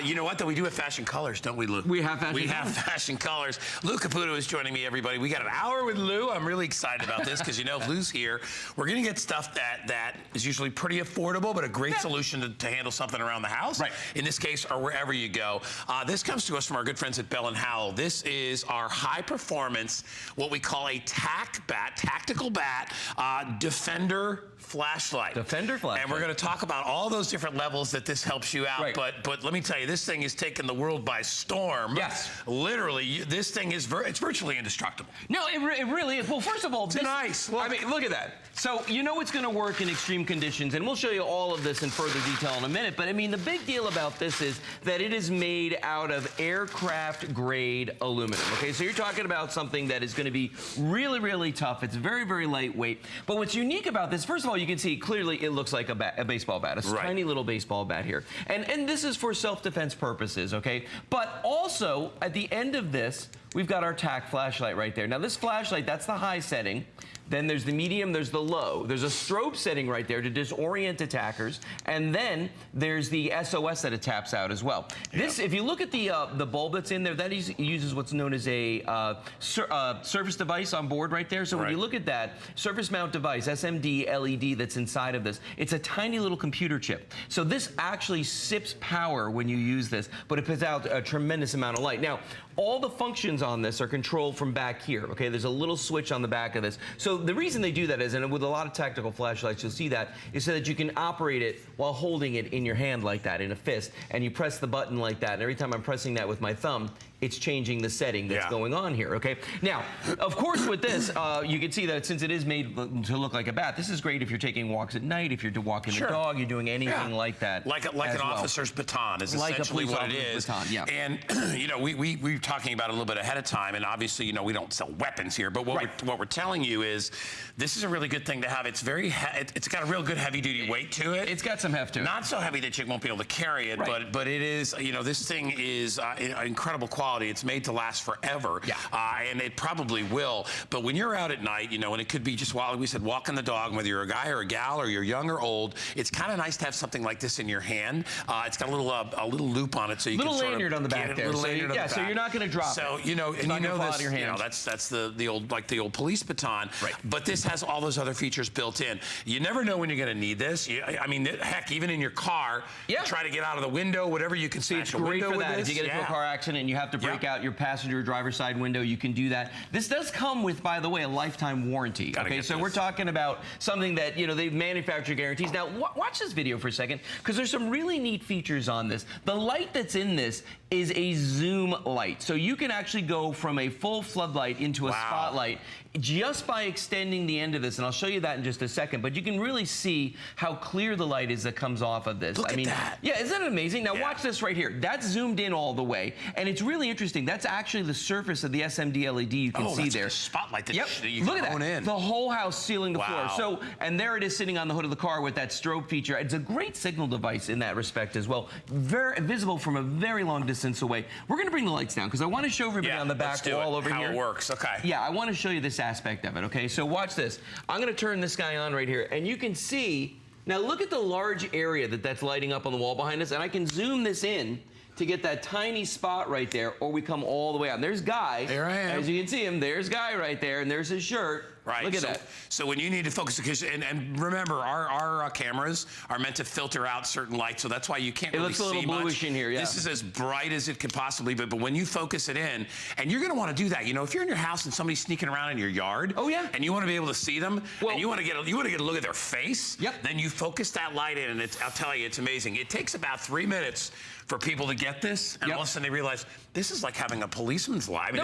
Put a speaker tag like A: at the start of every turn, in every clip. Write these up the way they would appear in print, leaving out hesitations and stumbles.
A: You know what, though? We do have fashion colors, don't we, Lou?
B: We have fashion colors.
A: We have fashion colors. Lou Caputo is joining me, everybody. We got an hour with Lou. I'm really excited about this because, you know, if Lou's here, we're going to get stuff that is usually pretty affordable, but a great solution to handle something around the house. Right. In this case, or wherever you go. This comes to us from our good friends at Bell & Howell. This is our high-performance, what we call a Tac Bat, tactical bat, Defender flashlight.
B: Defender flashlight.
A: And we're going to talk about all those different levels that this helps you out. Right. But let me tell you, this thing is taking the world by storm.
B: Yes.
A: Literally, this thing is it's virtually indestructible.
B: No, it really is. Well, first of all,
A: it's nice. Look.
B: I mean, look at that. So you know it's going to work in extreme conditions, and we'll show you all of this in further detail in a minute. But I mean, the big deal about this is that it is made out of aircraft-grade aluminum. Okay, so you're talking about something that is going to be really, really tough. It's very, very lightweight. But what's unique about this, first of all, you can see clearly it looks like a baseball bat. It's a tiny little baseball bat here, and this is for self-defense purposes. Okay, but also at the end of this, we've got our Tac flashlight right there. Now this flashlight, that's the high setting. Then there's the medium, there's the low. There's a strobe setting right there to disorient attackers. And then there's the SOS that it taps out as well. This, if you look at the bulb that's in there, that uses what's known as a surface device on board right there. So when you look at that surface mount device, SMD LED that's inside of this, it's a tiny little computer chip. So this actually sips power when you use this, but it puts out a tremendous amount of light. Now, all the functions on this are controlled from back here, okay? There's a little switch on the back of this. So the reason they do that is, and with a lot of tactical flashlights, you'll see that, is so that you can operate it while holding it in your hand like that, in a fist, and you press the button like that, and every time I'm pressing that with my thumb, it's changing the setting that's going on here, okay? Now, of course, with this, you can see that since it is made to look like a bat, this is great if you're taking walks at night, if you're walking the dog, you're doing anything like that.
A: Like an officer's baton is essentially what it is.
B: Baton,
A: And, you know, we were talking about it a little bit ahead of time, and obviously, you know, we don't sell weapons here, but what we're telling you is this is a really good thing to have. It's it's got a real good heavy-duty weight to it.
B: It's got some heft to it.
A: Not so heavy that you won't be able to carry it, but it is, you know, this thing is incredible quality. It's made to last forever, and it probably will. But when you're out at night, you know, and it could be just while we said walking the dog, whether you're a guy or a gal or you're young or old, it's kind of nice to have something like this in your hand. It's got a little loop on it, so you can sort of
B: lanyard on the back there.
A: Little lanyard on the back.
B: So you're not going to drop it.
A: So you know, and you know this, you know, that's the old police baton. Right. But this has all those other features built in. You never know when you're going to need this. I mean, heck, even in your car, try to get out of the window, whatever you can see.
B: It's great for that. If you get into a car accident and you have to break out your passenger or driver's side window, you can do that. This does come with, by the way, a lifetime warranty. Okay, so we're talking about something that, you know, they've manufactured guarantees. Now, watch this video for a second, because there's some really neat features on this. The light that's in this is a zoom light. So you can actually go from a full floodlight into a spotlight just by extending the end of this, and I'll show you that in just a second, but you can really see how clear the light is that comes off of this.
A: Look at that.
B: Yeah, isn't that amazing? Now watch this right here. That's zoomed in all the way, and it's really interesting. That's actually the surface of the SMD LED you can see there.
A: Like a spotlight that you
B: Look
A: can
B: at
A: hone in.
B: The whole house sealing the floor. So, and there it is sitting on the hood of the car with that strobe feature. It's a great signal device in that respect as well. Very visible from a very long distance away. We're going to bring the lights down because I want to show everybody on the back wall over here
A: how it works. Okay.
B: Yeah, I want to show you this aspect of it. Okay, so watch this. I'm going to turn this guy on right here, and you can see. Now look at the large area that's lighting up on the wall behind us, and I can zoom this in to get that tiny spot right there, or we come all the way out. And there's Guy.
A: There I am.
B: As you can see him, there's Guy right there, and there's his shirt.
A: Right.
B: Look at that.
A: So when you need to focus, and remember, our cameras are meant to filter out certain light, so that's why you can't really see much. It looks a little bluish in here, This is as bright as it could possibly be, but when you focus it in, and you're going to want to do that. You know, if you're in your house and somebody's sneaking around in your yard, and you want to be able to see them, and you want to get a look at their face, then you focus that light in, and I'll tell you, it's amazing. It takes about 3 minutes for people to get this, and all of a sudden they realize this is like having a policeman's light. I mean,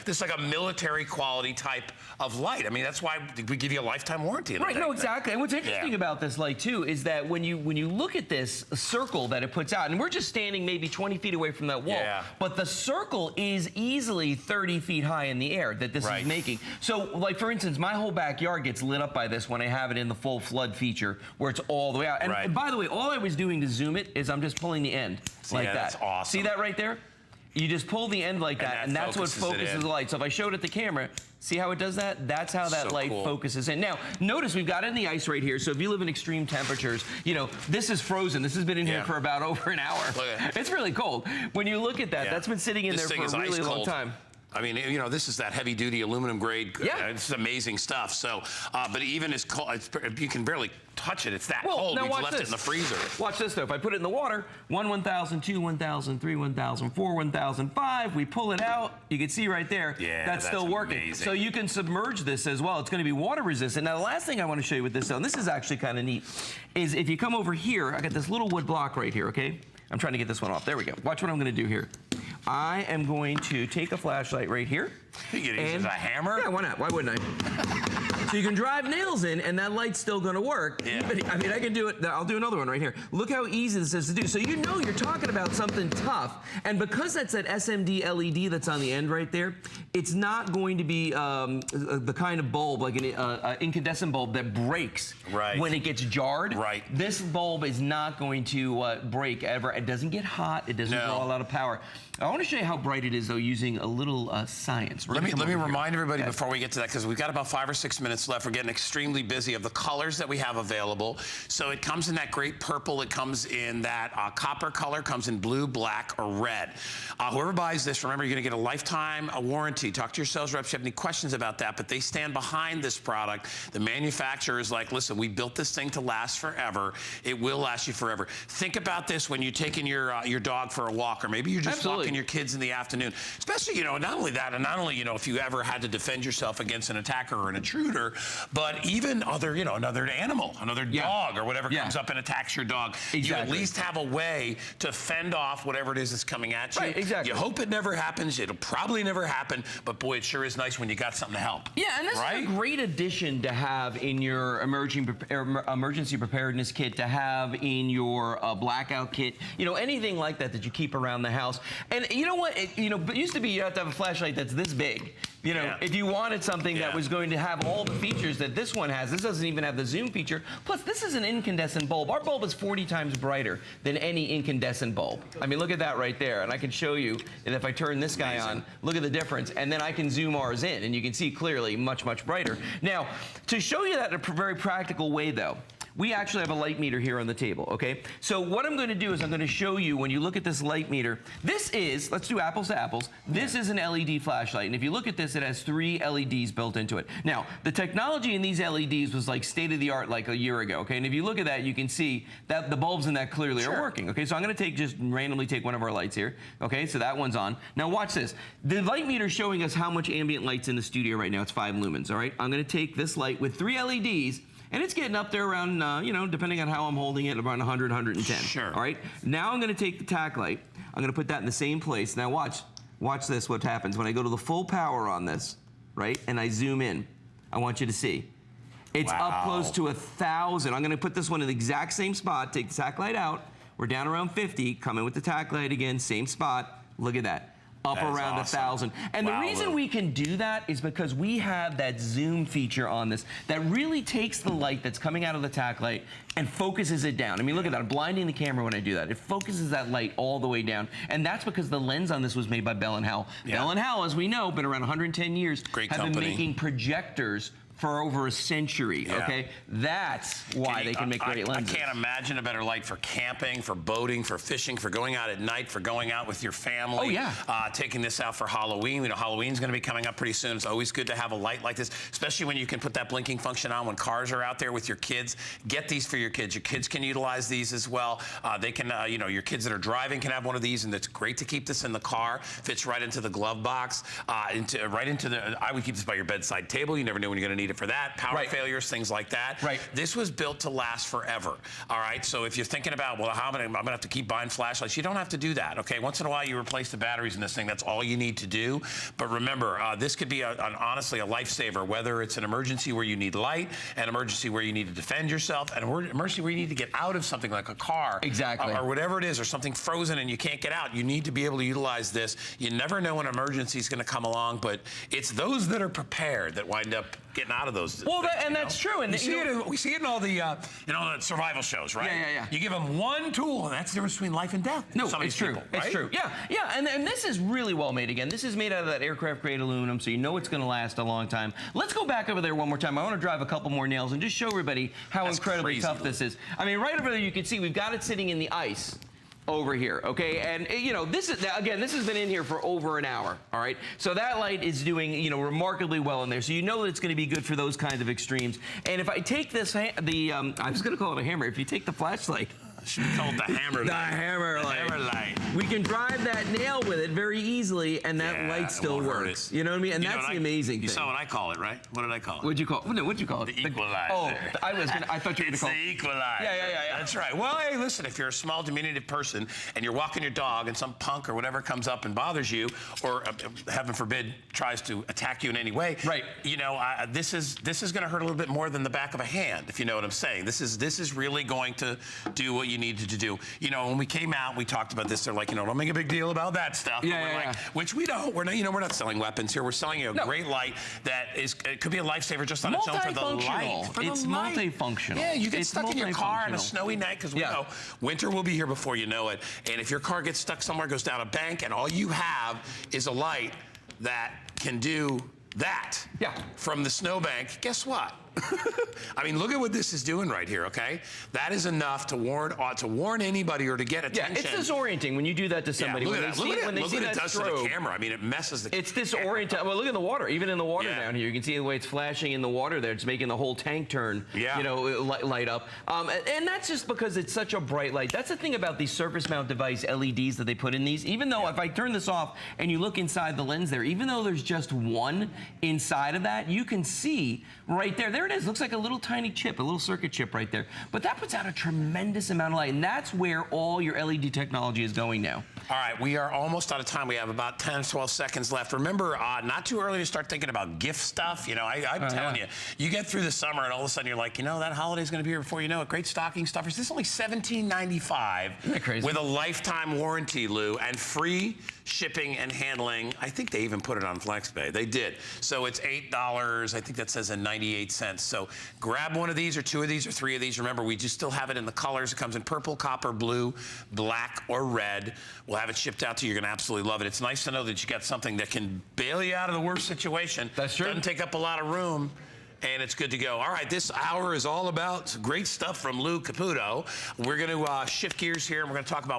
A: this is like a military quality type of light. I mean, that's why we give you a lifetime warranty.
B: Exactly. And what's interesting about this light too is that when you look at this circle that it puts out, and we're just standing maybe 20 feet away from that wall, but the circle is easily 30 feet high in the air that this is making. So, like for instance, my whole backyard gets lit up by this when I have it in the full flood feature, where it's all the way out. And by the way, all I was doing to zoom it is I'm just pulling the end like that.
A: That's awesome.
B: See that right there? You just pull the end like that, and that's what focuses the light. So if I showed it the camera, see how it does that? That's how that light focuses in. Now, notice we've got it in the ice right here. So if you live in extreme temperatures, you know, this is frozen. This has been in here for about over an hour. It's really cold. When you look at that, that's been sitting in there for a really long time.
A: I mean, you know, this is that heavy-duty aluminum grade. It's amazing stuff. So, but even as cold, you can barely touch it. It's that cold. We've left it in the freezer.
B: Watch this, though. If I put it in the water, 1, 1,000, 2, 1,000, 3, 1,000, 4, 1,000, 5. We pull it out. You can see right there.
A: Yeah,
B: that's still working.
A: Amazing.
B: So you can submerge this as well. It's going to be water resistant. Now, the last thing I want to show you with this, though, and this is actually kind of neat, is if you come over here, I got this little wood block right here, okay? I'm trying to get this one off. There we go. Watch what I'm going to do here. I am going to take a flashlight right here.
A: You can use a hammer?
B: Yeah, why not? Why wouldn't I? So you can drive nails in, and that light's still going to work.
A: Yeah.
B: I mean, I can do it. I'll do another one right here. Look how easy this is to do. So you know you're talking about something tough, and because that's that SMD LED that's on the end right there, it's not going to be the kind of bulb, like an incandescent bulb, that breaks when it gets jarred. This bulb is not going to break ever. It doesn't get hot. It doesn't draw a lot of power. I want to show you how bright it is, though, using a little science.
A: Let me remind everybody before we get to that, because we've got about 5 or 6 minutes left. We're getting extremely busy of the colors that we have available. So it comes in that great purple. It comes in that copper color. Comes in blue, black, or red. Whoever buys this, remember, you're going to get a lifetime warranty. Talk to your sales reps if you have any questions about that. But they stand behind this product. The manufacturer is like, listen, we built this thing to last forever. It will last you forever. Think about this when you're taking your dog for a walk, or maybe you're just walking your kids in the afternoon. Especially, you know, not only that, and not only, you know, if you ever had to defend yourself against an attacker or an intruder, but even other, you know, another animal, another dog or whatever comes up and attacks your dog. You at least have a way to fend off whatever it is that's coming at you. You hope it never happens. It'll probably never happen, but boy, it sure is nice when you got something to help.
B: Yeah, and this is a great addition to have in your emergency preparedness kit, to have in your blackout kit, you know, anything like that that you keep around the house. And you know what? It used to be you have to have a flashlight that's this big. You know, if you wanted something that was going to have all the features that this one has, this doesn't even have the zoom feature. Plus, this is an incandescent bulb. Our bulb is 40 times brighter than any incandescent bulb. I mean, look at that right there. And I can show you, and if I turn this guy on, look at the difference. And then I can zoom ours in, and you can see clearly much, much brighter. Now, to show you that in a very practical way, though, we actually have a light meter here on the table, okay? So what I'm going to do is I'm going to show you, when you look at this light meter, this is, let's do apples to apples, this is an LED flashlight. And if you look at this, it has 3 LEDs built into it. Now, the technology in these LEDs was like state-of-the-art like a year ago, okay? And if you look at that, you can see that the bulbs in that clearly are working, okay? So I'm going to just randomly take one of our lights here, okay? So that one's on. Now watch this. The light meter is showing us how much ambient light's in the studio right now. It's 5 lumens, all right? I'm going to take this light with 3 LEDs, and it's getting up there around, you know, depending on how I'm holding it, around 100, 110. Sure. All right? Now I'm going to take the tac light. I'm going to put that in the same place. Now watch this, what happens. When I go to the full power on this, right, and I zoom in, I want you to see. It's up close to 1,000. I'm going to put this one in the exact same spot, take the tac light out. We're down around 50. Come in with the tac light again, same spot. Look at that. Up around 1,000. And the reason we can do that is because we have that zoom feature on this that really takes the light that's coming out of the tac light and focuses it down. I mean, look at that. I'm blinding the camera when I do that. It focuses that light all the way down. And that's because the lens on this was made by Bell & Howell. Bell & Howell, as we know, been around 110 years.
A: Great
B: have
A: company.
B: been making projectors for over a century, okay? That's why they can make great lenses.
A: I can't imagine a better light for camping, for boating, for fishing, for going out at night, for going out with your family. Oh, yeah. Taking this out for Halloween. You know, Halloween's going to be coming up pretty soon. It's always good to have a light like this, especially when you can put that blinking function on when cars are out there with your kids. Get these for your kids. Your kids can utilize these as well. They can, you know, your kids that are driving can have one of these, and it's great to keep this in the car. Fits right into the glove box, right into the, I would keep this by your bedside table. You never know when you're going to need it for that. Power failures, things like that. This was built to last forever. All right. So if you're thinking about, well, I'm going to have to keep buying flashlights, you don't have to do that. Okay. Once in a while, you replace the batteries in this thing. That's all you need to do. But remember, this could be honestly a lifesaver, whether it's an emergency where you need light, an emergency where you need to defend yourself, an emergency where you need to get out of something like a car, or whatever it is, or something frozen and you can't get out. You need to be able to utilize this. You never know when an emergency is going to come along, but it's those that are prepared that wind up getting out of those.
B: Well, that's true. And
A: we see it in all the survival shows, right?
B: Yeah.
A: You give them one tool, and that's the difference between life and death.
B: No, it's true.
A: People, right?
B: It's true. Yeah. And this is really well made. Again, this is made out of that aircraft grade aluminum, so you know it's going to last a long time. Let's go back over there one more time. I want to drive a couple more nails and just show everybody how incredibly tough this is. I mean, right over there, you can see we've got it sitting in the ice over here, okay? And, this is, again, this has been in here for over an hour, all right? So that light is doing, remarkably well in there. So you know that it's going to be good for those kinds of extremes. And if I take this, I was going to call it a hammer. If you take the flashlight,
A: should be called the hammer light.
B: The hammer light. We can drive that nail with it very easily, and that light still works. You know what I mean? And that's the amazing thing.
A: You saw what I call it, right? What did I call it?
B: What'd you call it? What'd you call it?
A: The equalizer.
B: Oh, I thought you were going to call it.
A: It's the equalizer.
B: Yeah.
A: That's right. Well, hey, listen, if you're a small, diminutive person and you're walking your dog and some punk or whatever comes up and bothers you, or heaven forbid tries to attack you in any way,
B: right?
A: This is going to hurt a little bit more than the back of a hand, if you know what I'm saying. This is really going to do what you needed to do. When we came out, we talked about this. They're like, don't make a big deal about that stuff. Which we don't. We're not selling weapons here. We're selling you a great light that it could be a lifesaver just on its own for the light.
B: It's multifunctional.
A: Yeah, you get stuck in your car on a snowy night because we know winter will be here before you know it. And if your car gets stuck somewhere, goes down a bank, and all you have is a light that can do that from the snowbank, guess what? I mean, look at what this is doing right here, okay? That is enough to warn anybody or to get attention.
B: Yeah, it's disorienting when you do that to somebody.
A: Look at that. Look at what it does to the camera. I mean, it messes the camera.
B: It's disorienting. Well, look at the water. Even in the water down here, you can see the way it's flashing in the water there. It's making the whole tank turn, light up. And that's just because it's such a bright light. That's the thing about these surface mount device LEDs that they put in these. Even though if I turn this off and you look inside the lens there, even though there's just one inside of that, you can see right there. There it is. Looks like a little tiny chip, a little circuit chip right there. But that puts out a tremendous amount of light, and that's where all your LED technology is going now.
A: All right, we are almost out of time. We have about 10 or 12 seconds left. Remember, not too early to start thinking about gift stuff. I'm telling you, you get through the summer, and all of a sudden you're like, that holiday's going to be here before you know it. Great stocking stuffers. This is only $17.95
B: Isn't that crazy?
A: With a lifetime warranty, Lou, and free shipping and handling. I think they even put it on FlexPay. They did. So it's $8. I think that says 98 cents. So grab one of these or two of these or three of these. Remember, we just still have it in the colors. It comes in purple, copper, blue, black, or red. We'll have it shipped out to you. You're going to absolutely love it. It's nice to know that you got something that can bail you out of the worst situation.
B: That's true.
A: Doesn't take up a lot of room. And it's good to go. All right, this hour is all about great stuff from Lou Caputo. We're going to shift gears here, and we're going to talk about